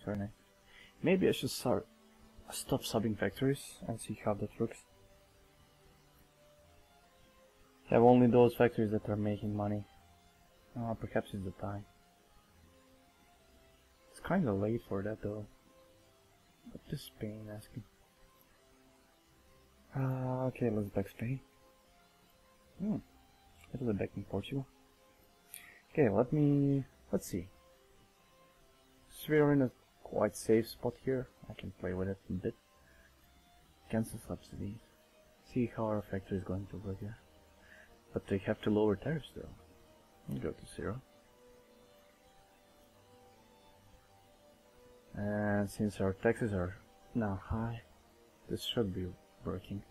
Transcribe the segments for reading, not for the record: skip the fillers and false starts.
very nice. Maybe I should stop subbing factories and see how that works. Have only those factories that are making money. Perhaps it's the time. It's kinda late for that though. What is Spain asking? Okay, let's back Spain. Italy backing Portugal. Okay, let's see. So we're in a quite safe spot here. I can play with it a bit. Cancel subsidies. See how our factory is going to work here. But they have to lower tariffs though. And go to 0. And since our taxes are now high, this should be working.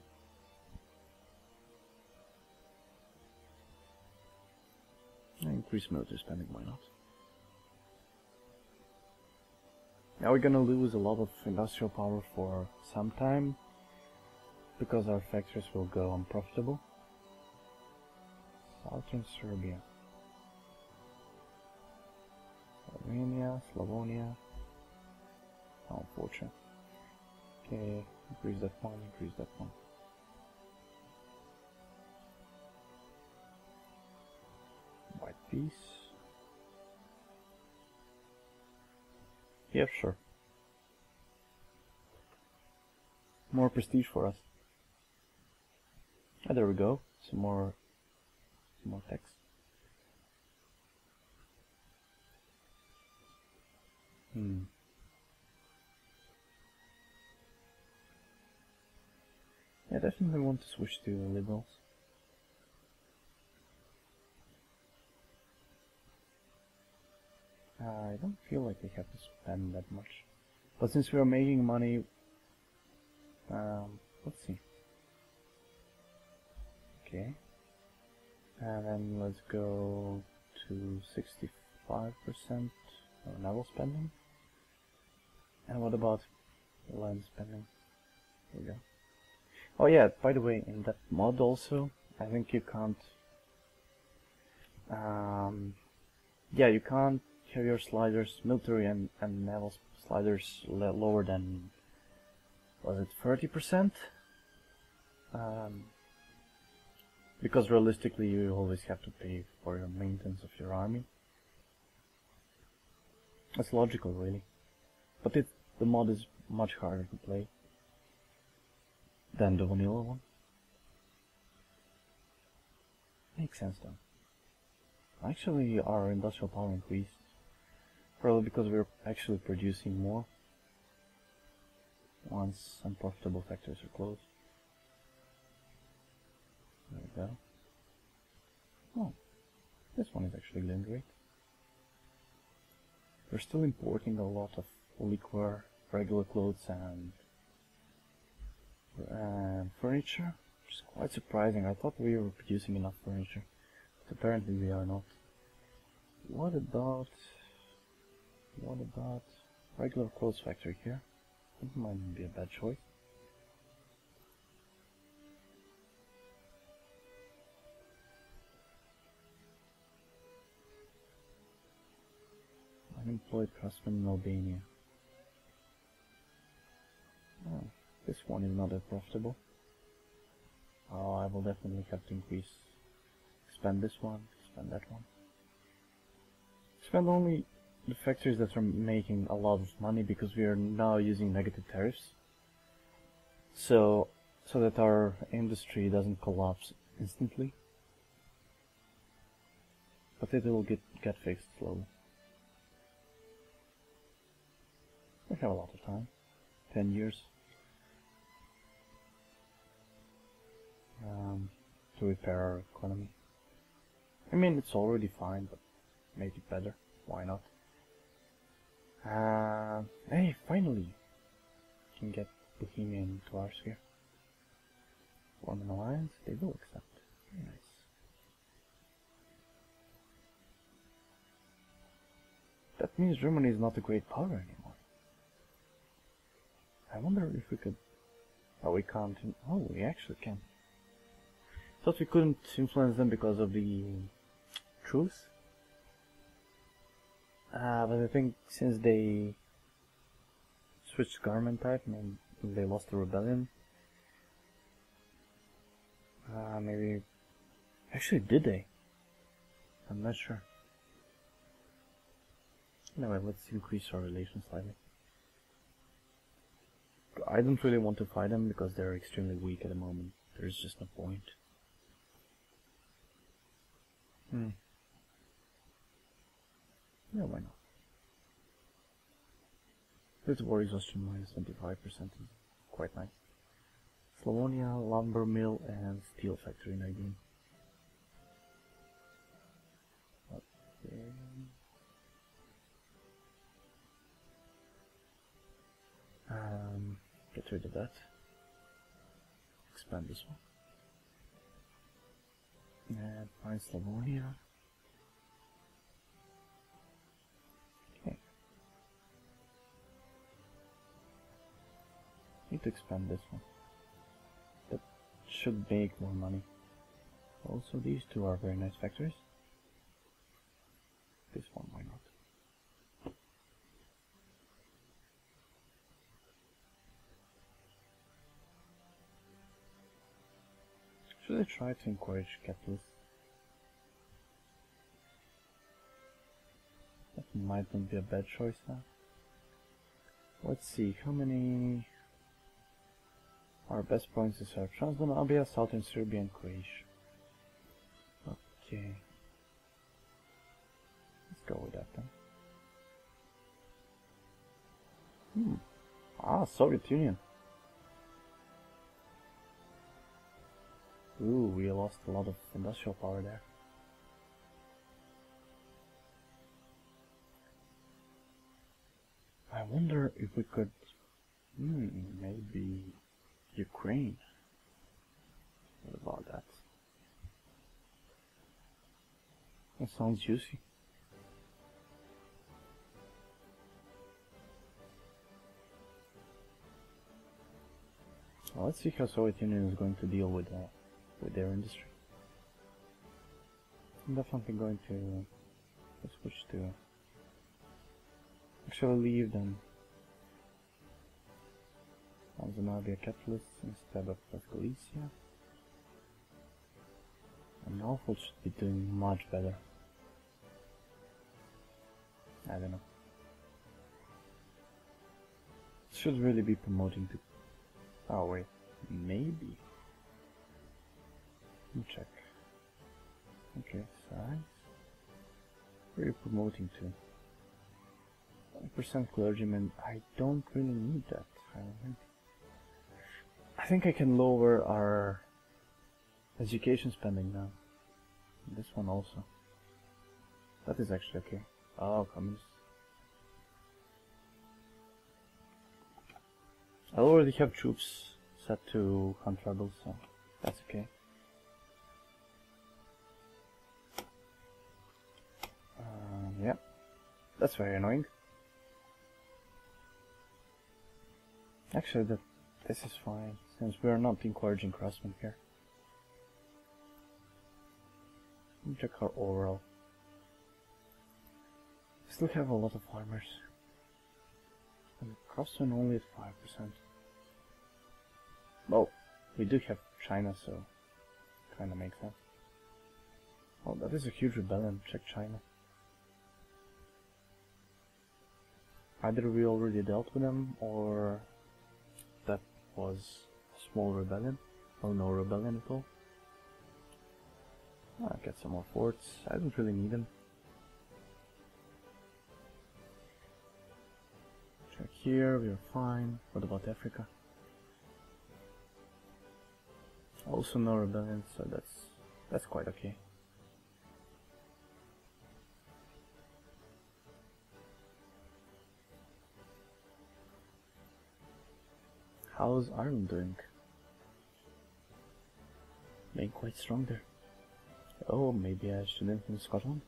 Increase military spending, why not? Now we're gonna lose a lot of industrial power for some time because our factories will go unprofitable. Southern Serbia, Slovenia, Slavonia. How unfortunate. Okay, increase that one, increase that one. White peace. Yeah, sure. More prestige for us. Ah, there we go. Some more text. I definitely want to switch to liberals. I don't feel like I have to spend that much. But since we are making money, let's see. Okay. And then let's go to 65% naval spending. And what about land spending? Here we go. Oh yeah, by the way, in that mod also, I think you can't... yeah, you can't have your sliders, military and naval sliders lower than... was it 30%? Because realistically you always have to pay for your maintenance of your army. That's logical, really. But the mod is much harder to play than the vanilla one. Makes sense though. Actually, our industrial power increased. Probably because we're actually producing more once unprofitable factories are closed. There we go. Oh, this one is actually doing great. We're still importing a lot of liquor, regular clothes and furniture, which is quite surprising. I thought we were producing enough furniture, but apparently we are not. What about regular clothes factory here? That might be a bad choice. Unemployed craftsmen in Albania. Oh, this one is not that profitable. Oh, I will definitely have to expand this one, expand that one. Expand only the factories that are making a lot of money, because we are now using negative tariffs. So that our industry doesn't collapse instantly. But it will get fixed slowly. We have a lot of time. 10 years. To repair our economy. I mean, it's already fine, but make it better. Why not? Hey, finally! Can get Bohemia into our sphere. Form an alliance, they will accept. Very nice. That means Germany is not a great power anymore. I wonder if we could... Oh, we can't... Oh, we actually can. Thought we couldn't influence them because of the truce. But I think since they switched government type, maybe they lost the rebellion. Maybe... Actually, did they? I'm not sure. Anyway, let's increase our relations slightly. I don't really want to fight them because they're extremely weak at the moment. There's just no point. Yeah, why not? This war exhaustion minus 25% is quite nice. Slavonia, lumber mill and steel factory in Aidin. Okay. Get rid of that. Expand this one. And find Slavonia. Okay. Need to expand this one. That should make more money. Also, these two are very nice factories. This one, why not? Should I try to encourage capitalists? That might not be a bad choice now. Let's see, how many... Our best provinces are Transdanubia, Southern Serbia and Croatia. Okay. Let's go with that then. Soviet Union. Ooh, we lost a lot of industrial power there. I wonder if we could... maybe... Ukraine. What about that? That sounds juicy. Well, let's see how Soviet Union is going to deal with their industry. I'm definitely going to switch to actually leave them Tanzania capitalists instead of Galicia. And Norfolk should be doing much better. I don't know. Should really be promoting to... Oh wait, maybe. Let me check. Okay, size. Where are you promoting to? 1% clergymen. I don't really need that. I think I can lower our education spending now. This one also. That is actually okay. Oh, communists. I already have troops set to hunt rebels, so that's okay. Yeah, that's very annoying. Actually, this is fine, since we are not encouraging craftsmen here. Let me check our overall. We still have a lot of farmers. And craftsmen only at 5%. Well, we do have China, so kinda makes sense. Oh, that is a huge rebellion. Check China. Either we already dealt with them, or that was a small rebellion, or no rebellion at all. I'll get some more forts. I don't really need them. Check here, we're fine. What about Africa? Also no rebellion, so that's quite okay. How's Ireland doing? Being quite strong there. Oh, maybe I should influence Scotland?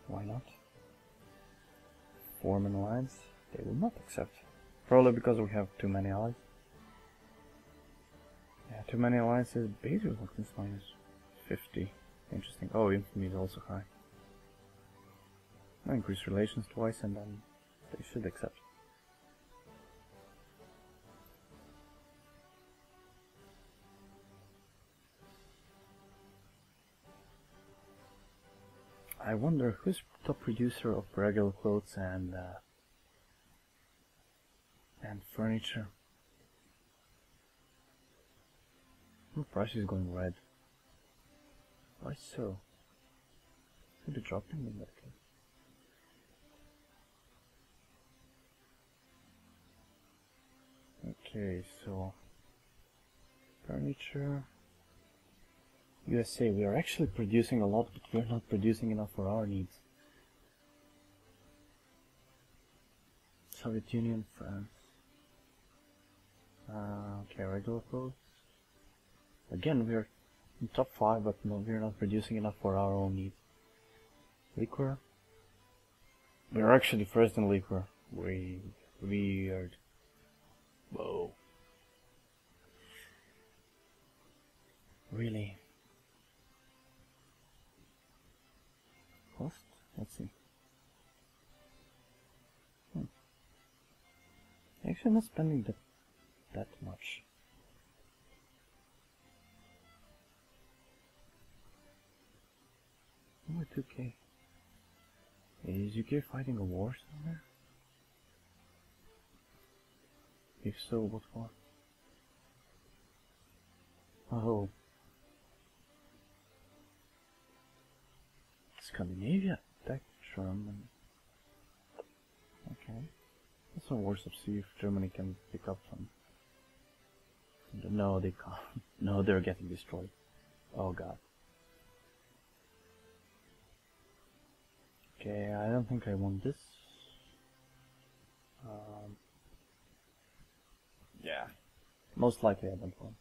Why not? Form an alliance? They will not accept. Probably because we have too many allies. Yeah, too many alliances. Base reluctance minus 50. Interesting. Oh, infamy is also high. I'll increase relations twice and then they should accept. I wonder who's top producer of regular clothes and furniture. The price is going red. Why so? Should it drop them in that case? Okay, so furniture. USA, we are actually producing a lot, but we're not producing enough for our needs. Soviet Union, France. Okay, regular clothes. Again, we're in top 5, but no, we're not producing enough for our own needs. Liquor. We're actually first in liquor. Weird. Whoa. Really? Cost? Let's see. Actually not spending that much. Oh, 2K. Is UK fighting a war somewhere? If so, what war? Oh. Scandinavia attacked Germany. Okay. That's a war to see if Germany can pick up some. No, they can't. No, they're getting destroyed. Oh god. Okay, I don't think I want this. Yeah. Most likely I don't want.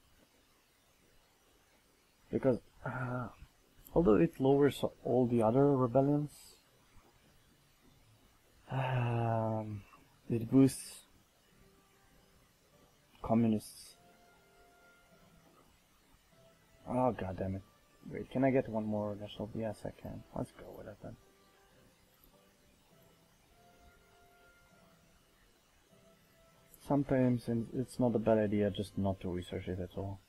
Because, although it lowers all the other rebellions, it boosts communists. Oh god damn it. Wait, can I get one more national? Yes I can. Let's go with it then. Sometimes it's not a bad idea just not to research it at all.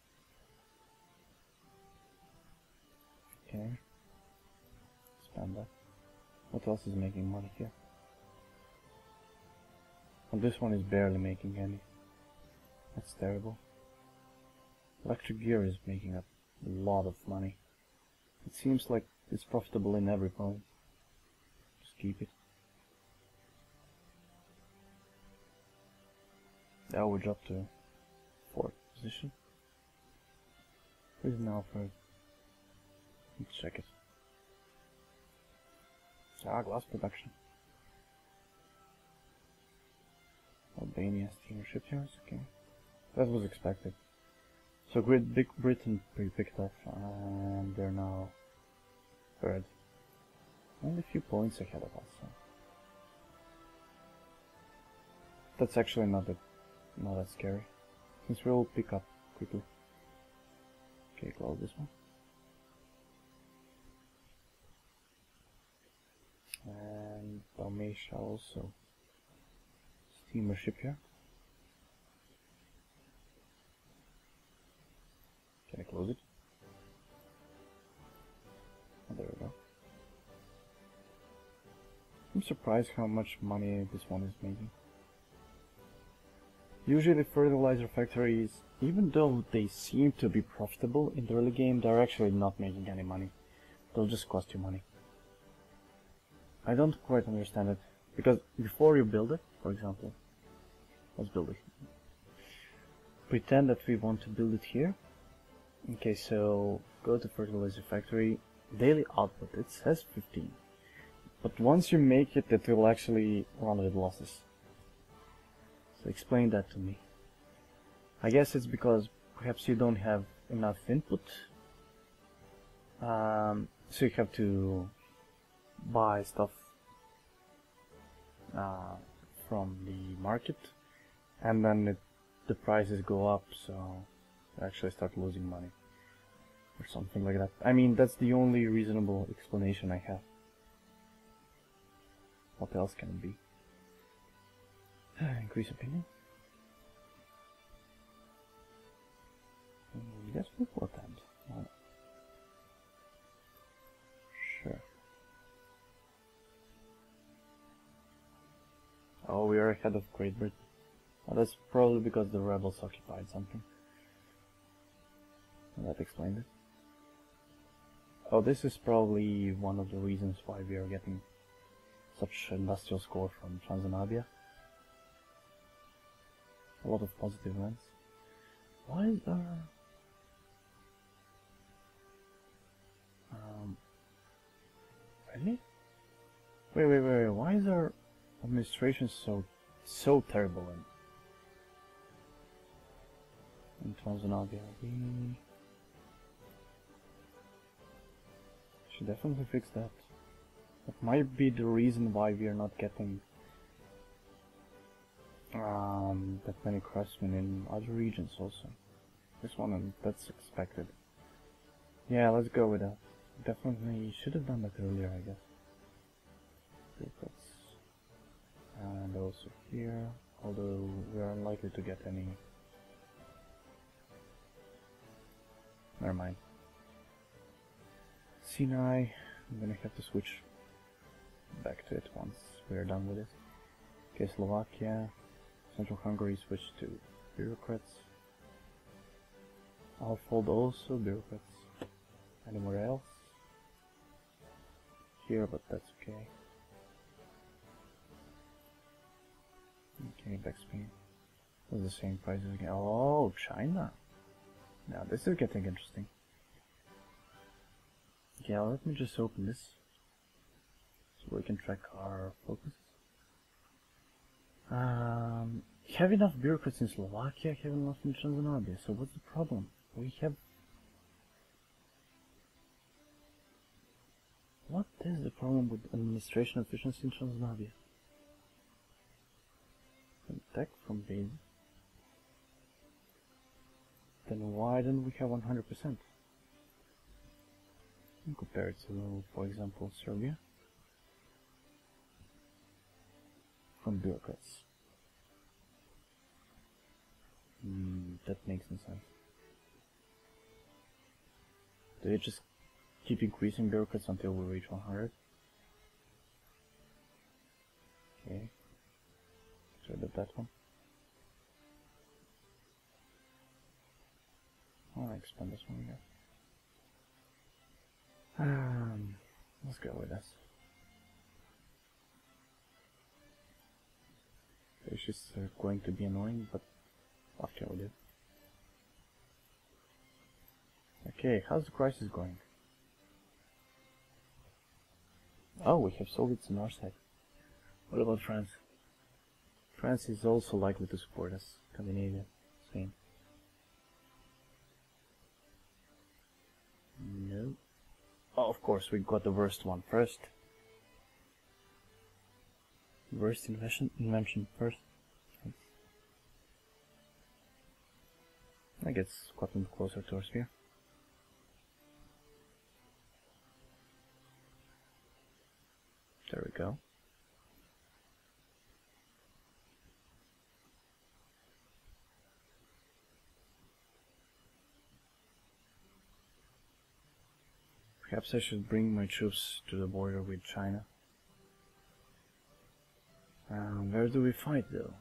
Okay. Spend that. What else is making money here? Well, this one is barely making any. That's terrible. Electric gear is making a lot of money. It seems like it's profitable in every point. Just keep it. Now we drop to 4th position. Who's now first? Let's check it. Ah, glass production. Albania steamer shipyards, okay. That was expected. So Great Big Britain picked up and they're now 3rd. Only a few points ahead of us. So. That's actually not that scary. Since we'll pick up quickly. Okay, close this one. And Dalmatia also. Steamer shipyard. Can I close it? Oh, there we go. I'm surprised how much money this one is making. Usually fertilizer factories, even though they seem to be profitable in the early game, they're actually not making any money. They'll just cost you money. I don't quite understand it, because before you build it, for example, let's build it. Pretend that we want to build it here. Okay, so go to fertilizer factory, daily output, it says 15. But once you make it, it will actually run with losses. So explain that to me. I guess it's because perhaps you don't have enough input. So you have to buy stuff from the market, and then the prices go up, so you actually start losing money. Or something like that. I mean, that's the only reasonable explanation I have. What else can it be? Increase opinion? Yes, we put that. Sure. we are ahead of Great Britain. Well, that's probably because the rebels occupied something. That explained it. Oh, this is probably one of the reasons why we are getting such industrial score from Scandinavia. A lot of positive events. Why is there... Really? Wait, why is our administration so terrible in Scandinavia? We should definitely fix that. That might be the reason why we are not getting that many craftsmen in other regions also. This one, and that's expected. Yeah, let's go with that. Definitely should have done that earlier, I guess. And also here, although we are unlikely to get any. Never mind. Sinai, I'm gonna have to switch back to it once we're done with it. Okay, Slovakia, Central Hungary switch to bureaucrats. Alfold also bureaucrats. Anywhere else? Here, but that's okay. Okay, back Spain. That's the same prices again. Oh, China! Now this is getting interesting. Okay, let me just open this so we can track our focus. Have enough bureaucrats in Slovakia, have enough in Scandinavia, so what's the problem? We have... What is the problem with administration efficiency in Scandinavia? Tech from base. Then why don't we have 100%? Compared to, for example, Serbia. From bureaucrats. That makes no sense. Do they just keep increasing bureaucrats until we reach 100? Okay. Get rid of that one. I'll expand this one again. Let's go with this. It's just going to be annoying, but what can we do? Okay, how's the crisis going? Oh, we have Soviets on our side. What about France? France is also likely to support us. Scandinavia, Spain. No. Oh, of course, we got the worst one first. Worst invention first. I guess gotten closer to our sphere. There we go. Perhaps I should bring my troops to the border with China. Where do we fight though?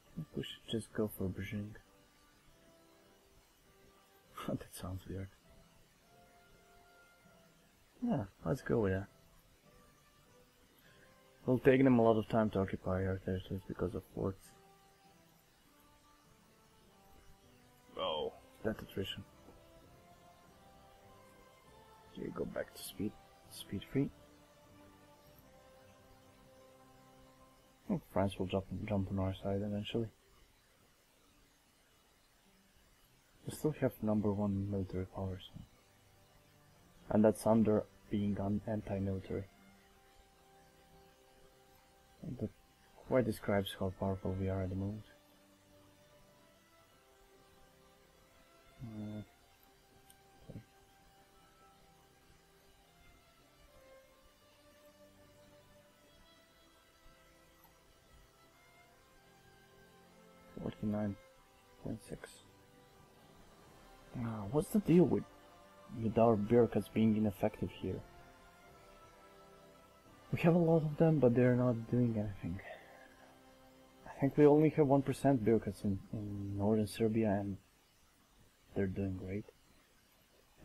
I think we should just go for Beijing. That sounds weird. Yeah, let's go with that. It'll take them a lot of time to occupy our territories because of forts. Oh, that attrition. Okay, go back to speed 3. I think France will jump on our side eventually. We still have #1 military power, so. And that's under being anti-military. That quite describes how powerful we are at the moment. Okay. 49.6. What's the deal with our bureaucrats being ineffective here? We have a lot of them, but they're not doing anything. I think we only have 1% bureaucrats in northern Serbia, and they're doing great.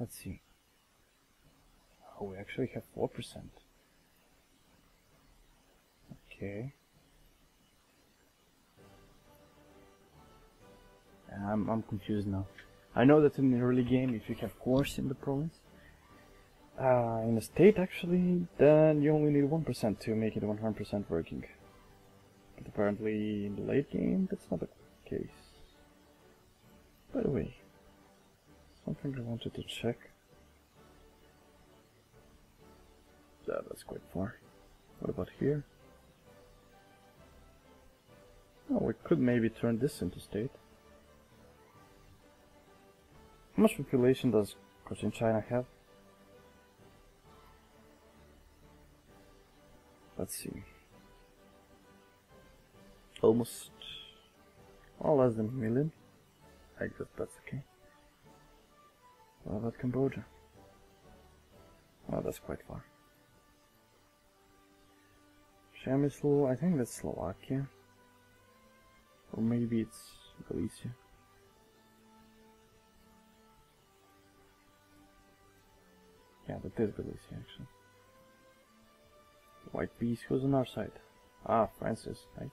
Let's see. Oh, we actually have 4%. Okay. I'm confused now. I know that in the early game, if you have cores in the province, in the state actually, then you only need 1% to make it 100% working. But apparently in the late game, that's not the case. By the way, something I wanted to check. That's quite far. What about here? Oh, we could maybe turn this into state. How much population does Cochin China have? Let's see. Almost, well, less than 1 million. I guess that's okay. What about Cambodia? Oh, that's quite far. Przemysl, I think that's Slovakia. Or maybe it's Galicia. Yeah, that is Galicia actually. White Beast, who's on our side? Ah, Francis, right?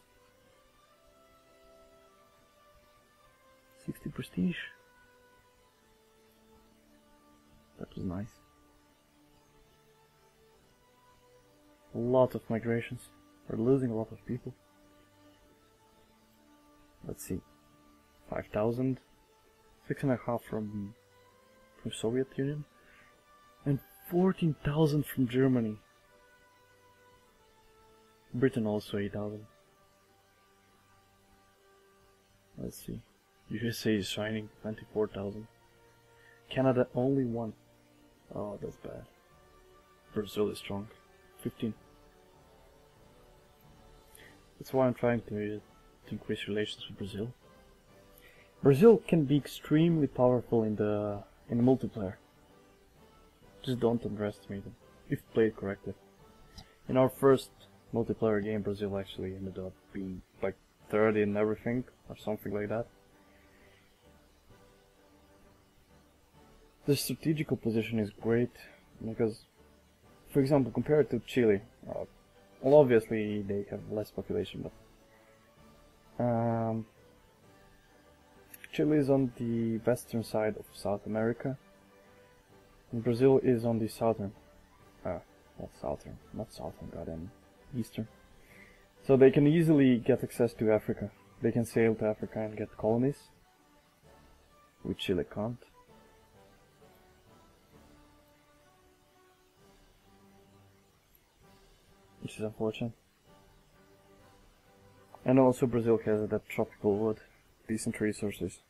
60 prestige. That was nice. A lot of migrations. We're losing a lot of people. Let's see. 5,000. 6.5 from Soviet Union. And 14,000 from Germany. Britain also 8,000. Let's see. USA is shining 24,000. Canada only 1. Oh, that's bad. Brazil is strong. 15. That's why I'm trying to increase relations with Brazil. Brazil can be extremely powerful in the multiplayer. Just don't underestimate them, if played correctly. In our first multiplayer game, Brazil actually ended up being like third in everything, or something like that. The strategical position is great, because, for example, compared to Chile, well, obviously they have less population, but Chile is on the western side of South America, and Brazil is on the southern, not southern, goddamn, eastern. So they can easily get access to Africa. They can sail to Africa and get colonies, which Chile can't. Which is unfortunate. And also Brazil has that tropical wood, decent resources.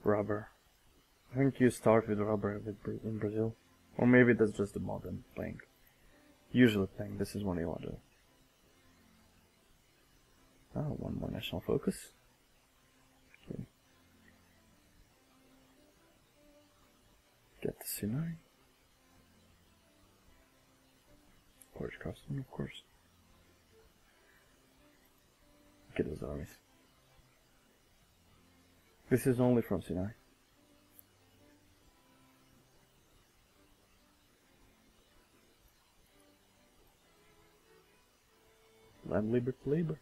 Rubber. I think you start with rubber in Brazil. Or maybe that's just the mod I'm playing. Usually playing, this is what you want to do. Oh, one more national focus. Okay. Get the Sinai. Porch custom, of course. Look at those armies. This is only from Sinai. Land labor to labor.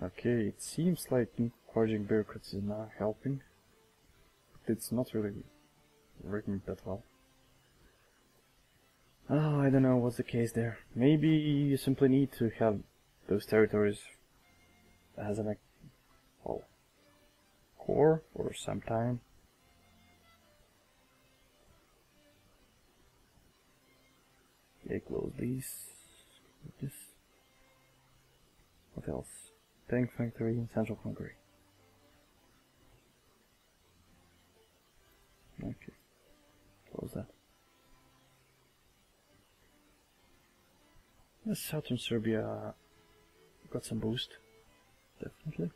Okay, it seems like encouraging bureaucrats is not helping. But it's not really working that well. Oh, I don't know what's the case there. Maybe you simply need to have those territories as an core for some time. Okay, close these. This. What else? Tank factory in Central Hungary. Okay, close that. Yes, southern Serbia got some boost, definitely.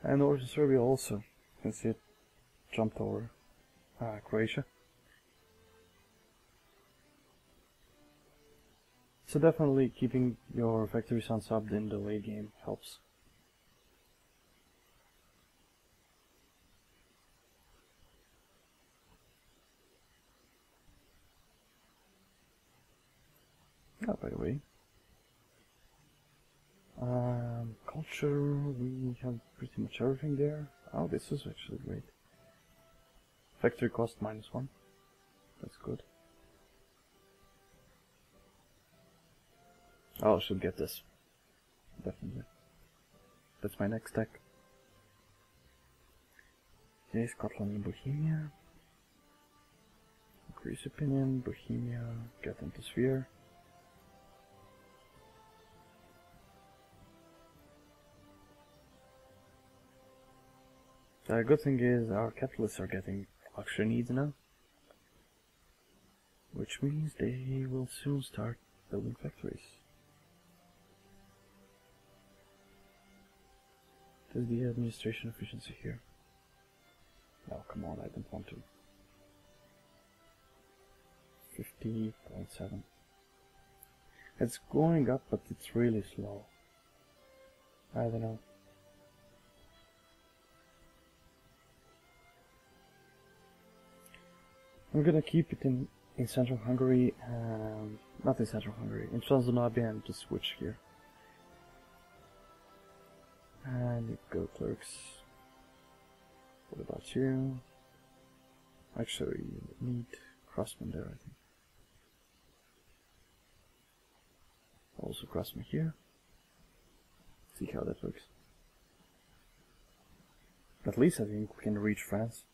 And northern Serbia also, you can see it jumped over Croatia. So definitely keeping your factories unsubbed in the late game helps. Oh, by the way, culture, we have pretty much everything there. Oh, this is actually great. Factory cost -1. That's good. Oh, I should get this. Definitely. That's my next tech. Okay, Scotland and Bohemia. Increase opinion, Bohemia, get into sphere. The good thing is our capitalists are getting luxury needs now, which means they will soon start building factories. There's the administration efficiency here. Oh, come on, I don't want to. 50.7. It's going up, but it's really slow. I don't know. I'm gonna keep it in Central Hungary, not in Central Hungary, in Transdanubia, and just switch here. And you go clerks. What about you? Actually, you need craftsmen there, I think. Also craftsmen here. See how that works. At least I think we can reach France.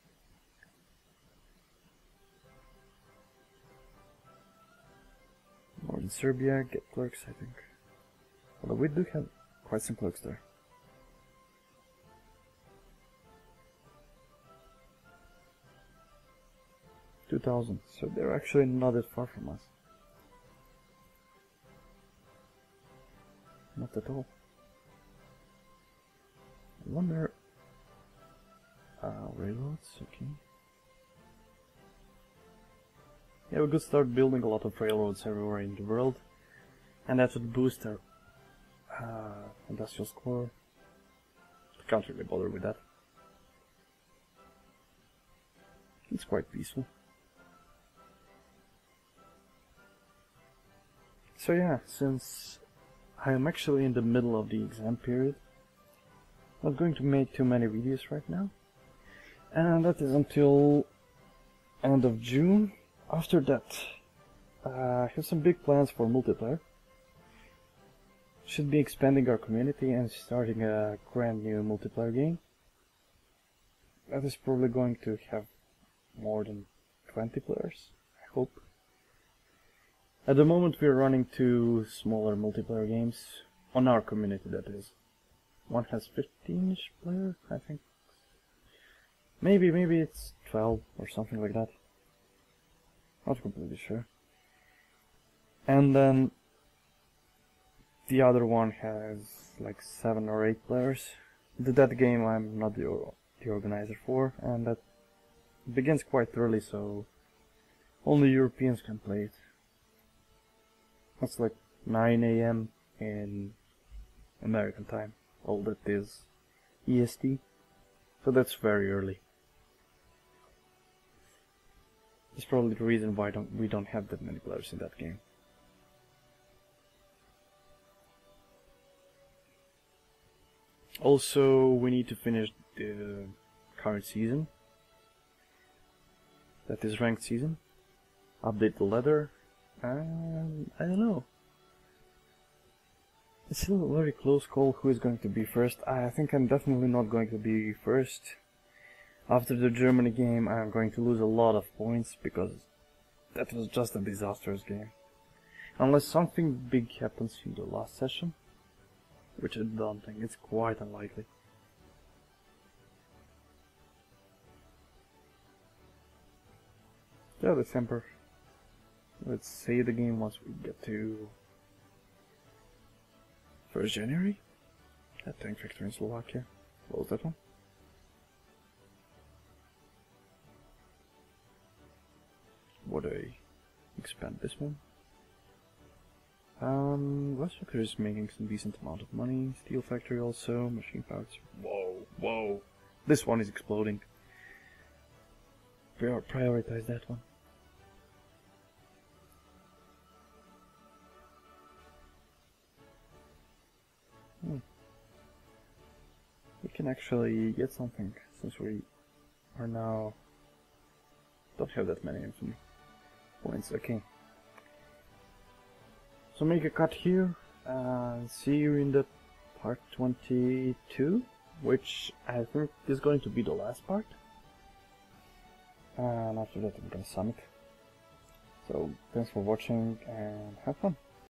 Northern Serbia, get clerks, I think. Although we do have quite some clerks there. $2,000, so they're actually not that far from us. Not at all. I wonder... railroads, okay. Yeah, we could start building a lot of railroads everywhere in the world, and that would boost our industrial score. I can't really bother with that. It's quite peaceful. So yeah, since I am actually in the middle of the exam period, I'm not going to make too many videos right now, and that is until end of June. After that, I have some big plans for multiplayer. Should be expanding our community and starting a brand new multiplayer game. That is probably going to have more than 20 players, I hope. At the moment we are running 2 smaller multiplayer games, on our community that is. One has 15-ish players, I think. Maybe it's 12 or something like that. Not completely sure. And then the other one has like 7 or 8 players. That game I'm not the organizer for, and that begins quite early, so only Europeans can play it. That's like 9 AM in American time. All that is EST, so that's very early. That's probably the reason why we don't have that many players in that game. Also, we need to finish the current season. That is ranked season. Update the ladder. And I don't know. It's still a very close call who is going to be first. I think I'm definitely not going to be first. After the Germany game, I'm going to lose a lot of points because that was just a disastrous game. Unless something big happens in the last session, which I don't think, it's quite unlikely. Yeah, December. Let's save the game once we get to 1st January. That tank factory in Slovakia. What was that one? expand this one. Glass factory is making some decent amount of money. Steel factory also. Machine parts. Whoa, whoa. This one is exploding. Prioritize that one. We can actually get something since we are now don't have that many infamy points. Okay. So make a cut here and see you in the part 22, which I think is going to be the last part. And after that I'm gonna summit. So thanks for watching and have fun.